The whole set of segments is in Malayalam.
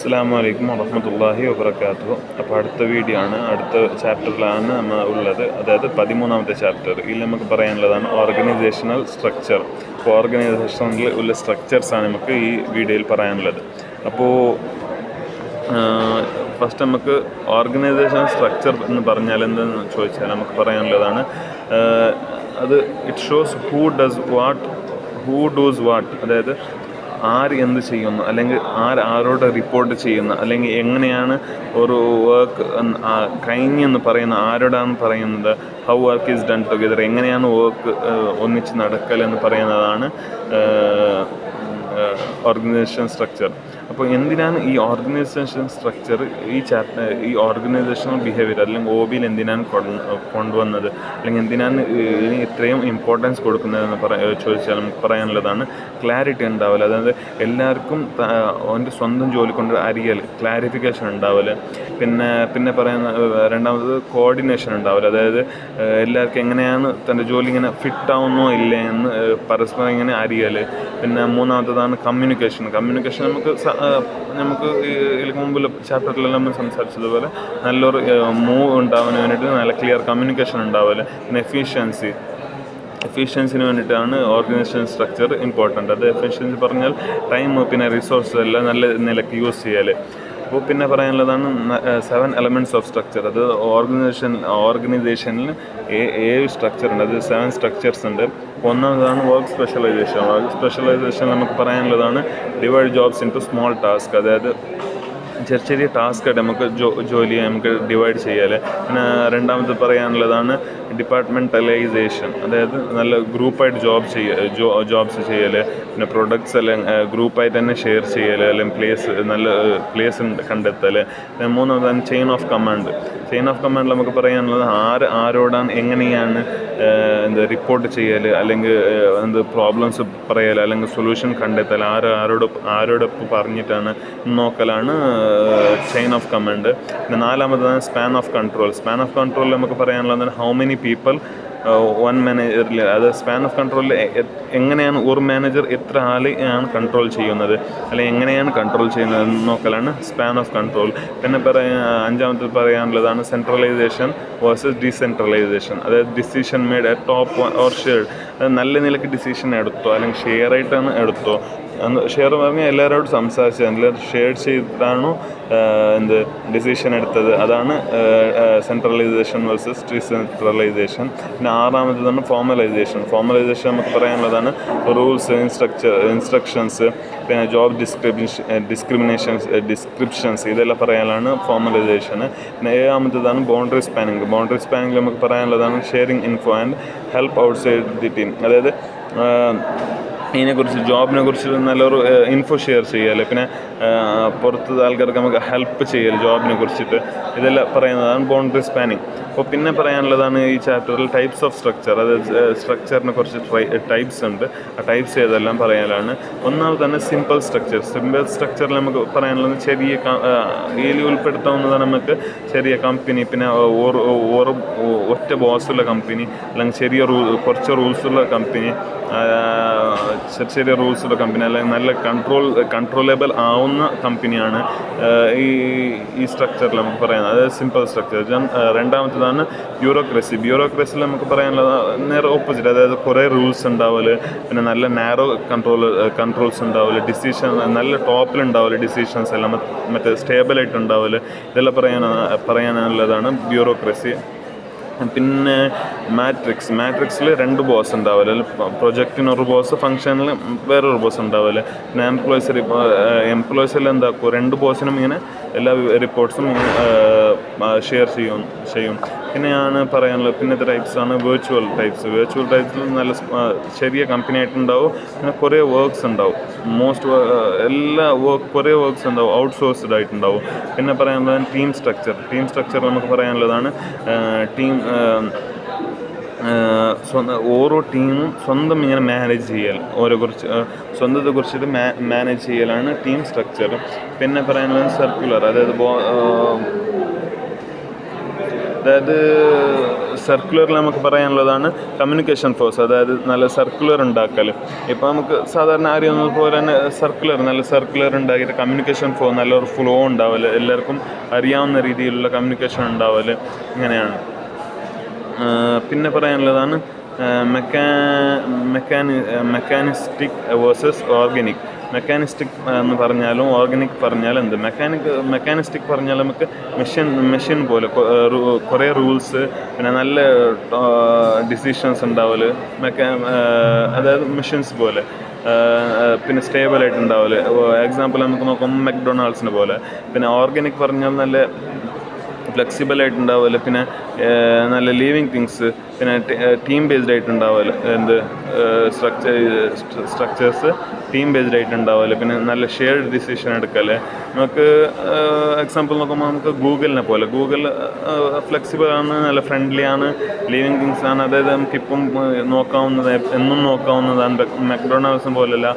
അസ്സലാമു അലൈക്കും വറഹ്മത്തുള്ളാഹി വബറകാതുഹു. അപ്പോൾ അടുത്ത വീഡിയോ ആണ്, അടുത്ത ചാപ്റ്ററിലാണ് നമ്മൾ ഉള്ളത്. അതായത് 13ാമത്തെ ചാപ്റ്റർ. ഇതിൽ നമുക്ക് പറയാനുള്ളതാണ് ഓർഗനൈസേഷണൽ സ്ട്രക്ചർ. അപ്പോൾ ഓർഗനൈസേഷനിൽ ഉള്ള സ്ട്രക്ചേഴ്സാണ് നമുക്ക് ഈ വീഡിയോയിൽ പറയാനുള്ളത്. അപ്പോൾ ഫസ്റ്റ് നമുക്ക് ഓർഗനൈസേഷൻ സ്ട്രക്ചർ എന്ന് പറഞ്ഞാൽ എന്തെന്ന് ചോദിച്ചാൽ നമുക്ക് പറയാനുള്ളതാണ് അത് it shows who dos what, അതായത് ആര് എന്ത് ചെയ്യുന്നു, അല്ലെങ്കിൽ ആരോട് റിപ്പോർട്ട് ചെയ്യുന്നു, അല്ലെങ്കിൽ എങ്ങനെയാണ് ഒരു വർക്ക് കഴിഞ്ഞെന്ന് പറയുന്ന ആരോടാണ് പറയുന്നത്, how work is done together, എങ്ങനെയാണ് വർക്ക് ഒന്നിച്ച് നടക്കലെന്ന് പറയുന്നതാണ് ഓർഗനൈസേഷൻ സ്ട്രക്ചർ. അപ്പോൾ എന്തിനാണ് ഈ ഓർഗനൈസേഷൻ സ്ട്രക്ചർ ഈ ഓർഗനൈസേഷണൽ ബിഹേവിയർ അല്ലെങ്കിൽ OBയിൽ എന്തിനാണ് കൊണ്ടുവന്നത്, അല്ലെങ്കിൽ എന്തിനാണ് ഇതിന് ഇത്രയും ഇമ്പോർട്ടൻസ് കൊടുക്കുന്നതെന്ന് ചോദിച്ചാൽ നമുക്ക് പറയാനുള്ളതാണ് ക്ലാരിറ്റി ഉണ്ടാവില്ല. അതായത് എല്ലാവർക്കും അവൻ്റെ സ്വന്തം ജോലി കൊണ്ട് അറിയൽ, ക്ലാരിഫിക്കേഷൻ ഉണ്ടാവില്ല. പിന്നെ പറയുന്ന രണ്ടാമത് കോർഡിനേഷൻ ഉണ്ടാവില്ല. അതായത് എല്ലാവർക്കും എങ്ങനെയാണ് തൻ്റെ ജോലി ഇങ്ങനെ ഫിറ്റ് ആവുന്നോ ഇല്ലേ എന്ന് പരസ്പരം ഇങ്ങനെ അറിയൽ. പിന്നെ മൂന്നാമത്തതാണ് കമ്മ്യൂണിക്കേഷൻ. നമുക്ക് ഇതിന് മുമ്പിൽ ചാപ്റ്ററിലെല്ലാം നമ്മൾ സംസാരിച്ചതുപോലെ നല്ലൊരു മൂവ് ഉണ്ടാവാൻ വേണ്ടിയിട്ട് നല്ല ക്ലിയർ കമ്മ്യൂണിക്കേഷൻ ഉണ്ടാവില്ല. പിന്നെ എഫിഷ്യൻസിന് വേണ്ടിയിട്ടാണ് ഓർഗനൈസേഷൻ സ്ട്രക്ചർ ഇമ്പോർട്ടൻ്റ്. അത് എഫിഷ്യൻസി പറഞ്ഞാൽ ടൈം, പിന്നെ റിസോഴ്സ് എല്ലാം നല്ല നിലയ്ക്ക് യൂസ് ചെയ്യൽ. അപ്പോൾ പിന്നെ പറയാനുള്ളതാണ് 7 എലമെൻറ്റ്സ് ഓഫ് സ്ട്രക്ചർ. അത് ഓർഗനൈസേഷനിൽ 7 സ്ട്രക്ചർ ഉണ്ട്. അത് 7 സ്ട്രക്ചേഴ്സ് ഉണ്ട്. ഒന്നാമതാണ് വർക്ക് സ്പെഷ്യലൈസേഷൻ. വർക്ക് സ്പെഷ്യലൈസേഷൻ നമുക്ക് പറയാനുള്ളതാണ് divide jobs into small task. അതായത് ചെറിയ ടാസ്ക്കായിട്ട് നമുക്ക് ജോലി നമുക്ക് ഡിവൈഡ് ചെയ്യാൽ. പിന്നെ രണ്ടാമത് പറയാനുള്ളതാണ് ഡിപ്പാർട്ട്മെൻറ്റലൈസേഷൻ. അതായത് നല്ല ഗ്രൂപ്പായിട്ട് ജോബ്സ് ചെയ്യൽ. പിന്നെ പ്രൊഡക്ട്സ് എല്ലാം ഗ്രൂപ്പായിട്ട് തന്നെ ഷെയർ ചെയ്യൽ, അല്ലെങ്കിൽ നല്ല പ്ലേസ് കണ്ടെത്തൽ. പിന്നെ മൂന്നാമതാണ് chain of command. Chain of കമാൻഡിൽ നമുക്ക് പറയാനുള്ളത് ആരോടാണ് എങ്ങനെയാണ് റിപ്പോർട്ട് ചെയ്യൽ, അല്ലെങ്കിൽ പ്രോബ്ലംസ് പറയൽ, അല്ലെങ്കിൽ സൊല്യൂഷൻ കണ്ടെത്തൽ, ആരോടൊപ്പം പറഞ്ഞിട്ടാണ് നോക്കലാണ് ചെയിൻ ഓഫ് കമാൻഡ്. പിന്നെ നാലാമതാണ് span of control. Span of കൺട്രോളിൽ നമുക്ക് പറയാനുള്ളത് ഹൗ മെനി പീപ്പിൾ വൺ മാനേജറിൽ. അത് സ്പാൻ ഓഫ് കൺട്രോളിൽ എങ്ങനെയാണ് ഒരു മാനേജർ എത്ര ആളെയാണ് കൺട്രോൾ ചെയ്യുന്നത്, അല്ലെങ്കിൽ എങ്ങനെയാണ് കൺട്രോൾ ചെയ്യുന്നത് നോക്കലാണ് സ്പാൻ ഓഫ് കൺട്രോൾ. പിന്നെ അഞ്ചാമത്തെ പറയാനുള്ളതാണ് സെൻട്രലൈസേഷൻ വേഴ്സസ് ഡീസെൻട്രലൈസേഷൻ. അതായത് decision made at top or shared. അത് നല്ല നിലയ്ക്ക് ഡിസിഷൻ എടുത്തോ അല്ലെങ്കിൽ ഷെയർ ആയിട്ടാണ് എടുത്തോ. ഷെയർ പറഞ്ഞാൽ എല്ലാവരോടും സംസാരിച്ചത്, എല്ലാവരും ഷെയർ ചെയ്തിട്ടാണോ ഡിസിഷൻ എടുത്തത്. അതാണ് സെൻട്രലൈസേഷൻ വേഴ്സസ് ഡീസെൻട്രലൈസേഷൻ. പിന്നെ ആറാമത്തേതാണ് ഫോർമലൈസേഷൻ. ഫോർമലൈസേഷൻ നമുക്ക് പറയാനുള്ളതാണ് റൂൾസ്, ഇൻസ്ട്രക്ഷൻസ്, പിന്നെ ജോബ് ഡിസ്ക്രിപ്ഷൻസ് ഇതെല്ലാം പറയാനാണ് ഫോർമലൈസേഷൻ. പിന്നെ ഏഴാമത്തേതാണ് ബൗണ്ടറി സ്പാനിങ്. ബൗണ്ടറി സ്പാനിങ്ങിൽ നമുക്ക് പറയാനുള്ളതാണ് sharing info and help outside the team. അതായത് ഇതിനെക്കുറിച്ച് ജോബിനെ കുറിച്ച് നല്ലൊരു ഇൻഫോ ഷെയർ ചെയ്യൽ, പിന്നെ പുറത്തുള്ള ആൾക്കാർക്ക് നമുക്ക് ഹെൽപ്പ് ചെയ്യൽ ജോബിനെ കുറിച്ചിട്ട്. ഇതെല്ലാം പറയുന്നതാണ് ബൗണ്ടറി സ്പാനിങ്. അപ്പോൾ പിന്നെ പറയാനുള്ളതാണ് ഈ ചാപ്റ്ററിൽ ടൈപ്സ് ഓഫ് സ്ട്രക്ചർ. അതായത് സ്ട്രക്ചറിനെ കുറച്ച് ടൈപ്സ് ഉണ്ട്. ആ ടൈപ്സ് ഏതെല്ലാം പറയാനാണ്. ഒന്നാമത് തന്നെ സിമ്പിൾ സ്ട്രക്ചർ. സിമ്പിൾ സ്ട്രക്ചറിൽ നമുക്ക് പറയാനുള്ളത് ഇതിൽ ഉൾപ്പെടുത്താവുന്നതാണ് നമുക്ക് ചെറിയ കമ്പനി, പിന്നെ ഒറ്റ ബോസുള്ള കമ്പനി, അല്ലെങ്കിൽ കുറച്ച് റൂൾസുള്ള കമ്പനി, ചെറിയ റൂൾസുള്ള കമ്പനി, അല്ലെങ്കിൽ നല്ല കൺട്രോളബിൾ ആവുന്ന കമ്പനിയാണ് ഈ സ്ട്രക്ചറിൽ നമുക്ക് പറയാനുള്ളത്. അതായത് സിമ്പിൾ സ്ട്രക്ചർ. രണ്ടാമത്തേതാണ് ബ്യൂറോക്രസിയിൽ നമുക്ക് പറയാനുള്ളത് നേരെ ഓപ്പോസിറ്റ്. അതായത് കുറേ റൂൾസ് ഉണ്ടാവില്ല, പിന്നെ നല്ല നാരോ കൺട്രോൾസ് ഉണ്ടാവില്ല, ഡിസിഷൻ നല്ല ടോപ്പിലുണ്ടാവില്ല, ഡിസിഷൻസ് എല്ലാം മറ്റേ സ്റ്റേബിളായിട്ട് ഉണ്ടാവില്ല. ഇതെല്ലാം പറയാനുള്ളതാണ് ബ്യൂറോക്രസി. പിന്നെ മാട്രിക്സിൽ 2 ബോസ് ഉണ്ടാവില്ല. പ്രൊജക്റ്റിന് ഒരു ബോസ്, ഫംഗ്ഷനിൽ വേറൊരു ബോസ് ഉണ്ടാവില്ല. പിന്നെ എംപ്ലോയീസിൽ എന്താക്കും, 2 ബോസിനും ഇങ്ങനെ എല്ലാ റിപ്പോർട്ട്സും ഇങ്ങനെ ഷെയർ ചെയ്യും. പിന്നെയാണ് പറയാനുള്ളത് പിന്നത്തെ ടൈപ്സാണ് വെർച്വൽ ടൈപ്സിൽ നല്ല ചെറിയ കമ്പനി ആയിട്ടുണ്ടാവും. പിന്നെ കുറേ വർക്ക്സ് ഉണ്ടാവും. കുറേ വർക്ക്സ് ഉണ്ടാവും, ഔട്ട്സോഴ്സ്ഡ് ആയിട്ടുണ്ടാവും. പിന്നെ പറയാനുള്ളതാണ് ടീം സ്ട്രക്ചർ നമുക്ക് പറയാനുള്ളതാണ് ഓരോ ടീമും സ്വന്തം ഇങ്ങനെ മാനേജ് ചെയ്യൽ, സ്വന്തത്തെ കുറിച്ചിട്ട് മാനേജ് ചെയ്യലാണ് ടീം സ്ട്രക്ചർ. പിന്നെ പറയാനുള്ളത് സർക്കുലർ. അതായത് അതായത് സർക്കുലറിൽ നമുക്ക് പറയാനുള്ളതാണ് കമ്മ്യൂണിക്കേഷൻ ഫോഴ്സ്, അതായത് നല്ല സർക്കുലർ ഉണ്ടാക്കൽ. ഇപ്പോൾ നമുക്ക് സാധാരണ അറിയുന്നത് പോലെ തന്നെ നല്ല സർക്കുലർ ഉണ്ടാക്കിയിട്ട് കമ്മ്യൂണിക്കേഷൻ നല്ലൊരു ഫ്ലോ ഉണ്ടാവല്, എല്ലാവർക്കും അറിയാവുന്ന രീതിയിലുള്ള കമ്മ്യൂണിക്കേഷൻ ഉണ്ടാവല്, ഇങ്ങനെയാണ്. പിന്നെ പറയാനുള്ളതാണ് മെക്കാനിസ്റ്റിക് വേഴ്സസ് ഓർഗാനിക്. മെക്കാനിസ്റ്റിക് എന്ന് പറഞ്ഞാലും ഓർഗാനിക് പറഞ്ഞാലും എന്ത്, മെക്കാനിസ്റ്റിക് പറഞ്ഞാൽ നമുക്ക് മെഷീൻ പോലെ കുറേ റൂൾസ്, പിന്നെ നല്ല ഡിസിഷൻസ് ഉണ്ടാവല്, അതായത് മെഷീൻസ് പോലെ, പിന്നെ സ്റ്റേബിളായിട്ട് ഉണ്ടാവല്. എക്സാമ്പിൾ നമുക്ക് നോക്കുമ്പോൾ മെക്ഡൊണാൾഡ്സിനെ പോലെ. പിന്നെ ഓർഗാനിക് പറഞ്ഞാൽ നല്ല ഫ്ലെക്സിബിളായിട്ട് ഉണ്ടാവില്ല, പിന്നെ നല്ല ലിവിങ് തിങ്സ്, പിന്നെ ടീം ബേസ്ഡ് ആയിട്ട് ഉണ്ടാവില്ല, സ്ട്രക്ചേഴ്സ് ടീം ബേസ്ഡ് ആയിട്ട് ഉണ്ടാവില്ല, പിന്നെ നല്ല ഷെയർഡ് ഡിസിഷൻ എടുക്കൽ. നമുക്ക് എക്സാമ്പിൾ നോക്കുമ്പോൾ നമുക്ക് ഗൂഗിളിനെ പോലെ, ഗൂഗിൾ ഫ്ലെക്സിബിൾ ആണ്, നല്ല ഫ്രണ്ട്ലി ആണ്, ലിവിങ് തിങ്സ് ആണ്, അതായത് നമുക്കിപ്പം എന്നും നോക്കാവുന്നതാണ്. മെക്ഡൊണാൾഡ്സും പോലെയല്ല,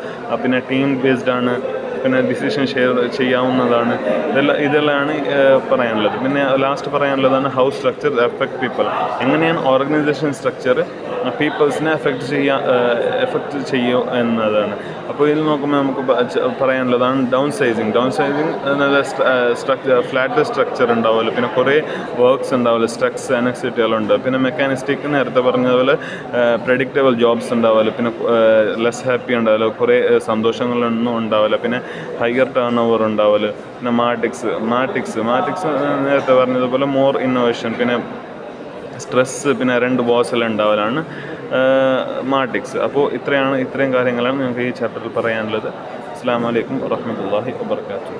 പിന്നെ ടീം ബേസ്ഡ് ആണ്, പിന്നെ ഡിസിഷൻ ഷെയർ ചെയ്യാവുന്നതാണ്. ഇതെല്ലാമാണ് പറയാനുള്ളത്. പിന്നെ ലാസ്റ്റ് പറയാനുള്ളതാണ് ഹൗ സ്ട്രക്ചർ എഫക്ട് പീപ്പിൾ. എങ്ങനെയാണ് ഓർഗനൈസേഷൻ സ്ട്രക്ചർ പീപ്പിൾസിനെ എഫക്റ്റ് ചെയ്യും എന്നതാണ്. അപ്പോൾ ഇതിൽ നോക്കുമ്പോൾ നമുക്ക് പറയാനുള്ളതാണ് ഡൗൺ സൈസിങ് നല്ല ഫ്ലാറ്റ് സ്ട്രക്ചർ ഉണ്ടാവുമല്ലോ, പിന്നെ കുറേ വർക്ക്സ് ഉണ്ടാവില്ല, സ്ട്രക്സ് അനക്സിറ്റികളുണ്ട്. പിന്നെ മെക്കാനിസ്റ്റിക് നേരത്തെ പറഞ്ഞതുപോലെ പ്രെഡിക്റ്റബിൾ ജോബ്സ് ഉണ്ടാവില്ല, പിന്നെ ലെസ് ഹാപ്പി ഉണ്ടാവില്ല, കുറേ സന്തോഷങ്ങളൊന്നും ഉണ്ടാവില്ല, പിന്നെ ഹയർ ടേൺ ഓവർ ഉണ്ടാവില്ല. പിന്നെ മാറ്റിക്സ് നേരത്തെ പറഞ്ഞതുപോലെ മോർ ഇന്നോവേഷൻ, പിന്നെ സ്ട്രെസ്സ്, പിന്നെ 2 ബോസെല്ലാം ഉണ്ടാവലാണ് മാറ്റിക്സ്. അപ്പോൾ ഇത്രയും കാര്യങ്ങളാണ് ഞങ്ങൾക്ക് ഈ ചാപ്റ്ററിൽ പറയാനുള്ളത്. അസ്സലാമു അലൈക്കും വറഹ്മത്തുള്ളാഹി വബറകാതുഹു.